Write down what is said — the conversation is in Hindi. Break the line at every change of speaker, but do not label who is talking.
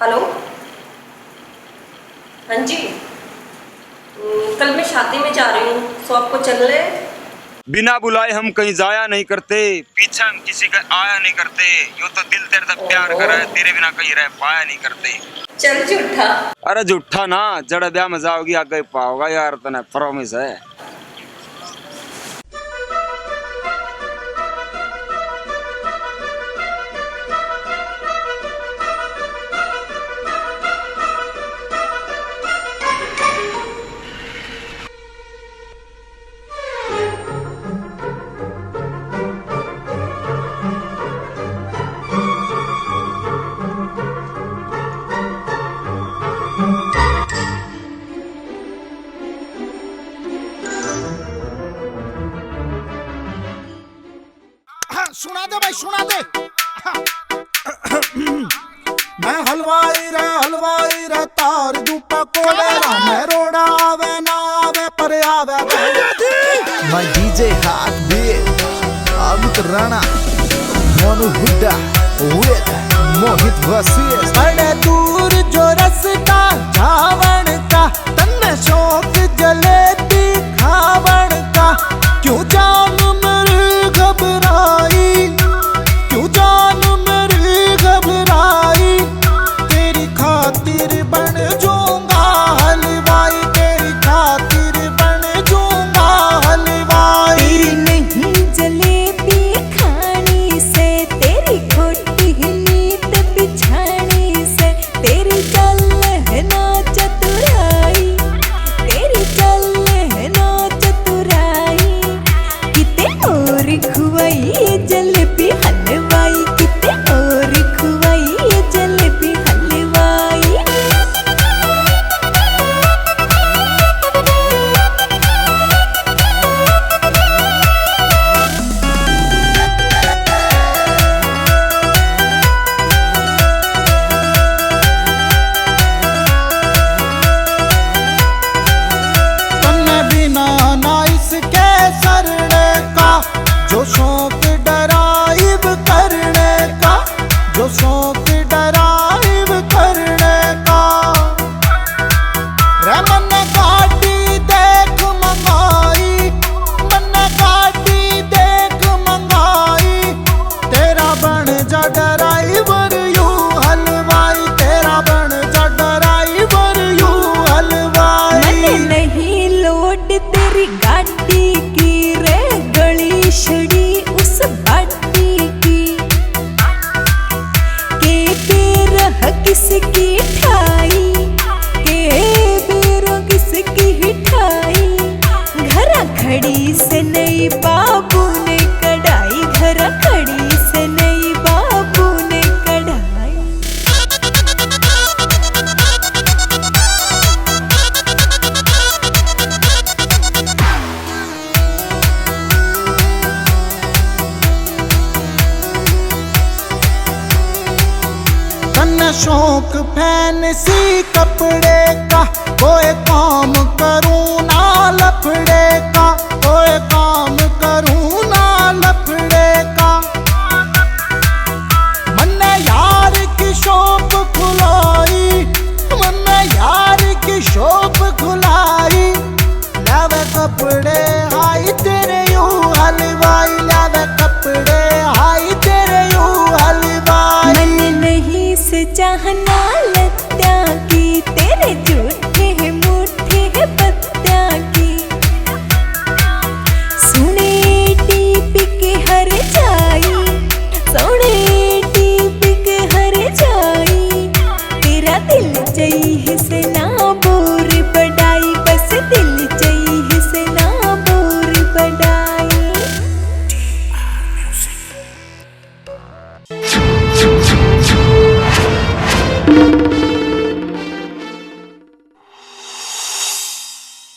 हेलो। हाँ जी, कल मैं शादी में जा रही हूँ, सो आपको चल रहे?
बिना बुलाए हम कहीं जाया नहीं करते, पीछा हम किसी का आया नहीं करते। यूं तो दिल तेरे से प्यार कर है, तेरे बिना कहीं रह पाया नहीं करते।
चल झूठा।
अरे झूठा ना, जड़ा ब्याह में जाओगी आगे पाओगा यार, तने प्रॉमिस है।
सुना दे भाई, सुना दे। मैं हलवाई रे तार दू पकोड़े, मैं रोड़ा आवे ना आवे पर आवे।
My DJ Hot Beat, Amit Rana, Monu Huda with Mohit Vasis।
बड़े दूर जो रस्ता जावन का, तन्ने शौक जलेबी खावन का। क्यों जान मेरी घबराई, क्यों जान मेरी घबराई। तेरी खातिर बन जाऊंगा हलवाई, तेरी खातिर बन जाऊंगा हलवाई।
तेरी नहीं जलेबी खानी से, तेरी खोटी नींद बिछाने से, तेरी चल है ना चतुराई, तेरी चल है ना चतुराई। किते और खुआई जलेबी हलवाई, किते और खुआई जलेबी हलवाई।
तन्ने बिना ना इसके सरने का, जो शौक डराइव करने का, जो शौक डराइव करने का। रे मन्ने काटी देख मंगाई, मन्ने काटी देख मंगाई। तेरा बन जा ड्राइवर यू हलवाई, तेरा बन जा ड्राइवर यू हलवाई।
मन नहीं लोड तेरी गाड़ी की रे, गली छड़ी उस बाटी की। के बेरह किसकी ठाई, के बेरो किसकी ठाई। घर खड़ी से नई बाबू ने कढ़ाई, घर खड़ी से नई बाबू ने कढ़ाई।
तन्ने शौक फैंसी कपड़े का, कोई काम करूँ ना लफड़े का, कोई काम करूँ ना लफड़े का। मन्ने यार की शॉप खुलाई, मन्ने यार की शॉप खुलाई। लावे कपड़े हाई तेरे यू हलवाई, लावे कपड़े हाई तेरे यू हलवाई।
मन नहीं से चाहना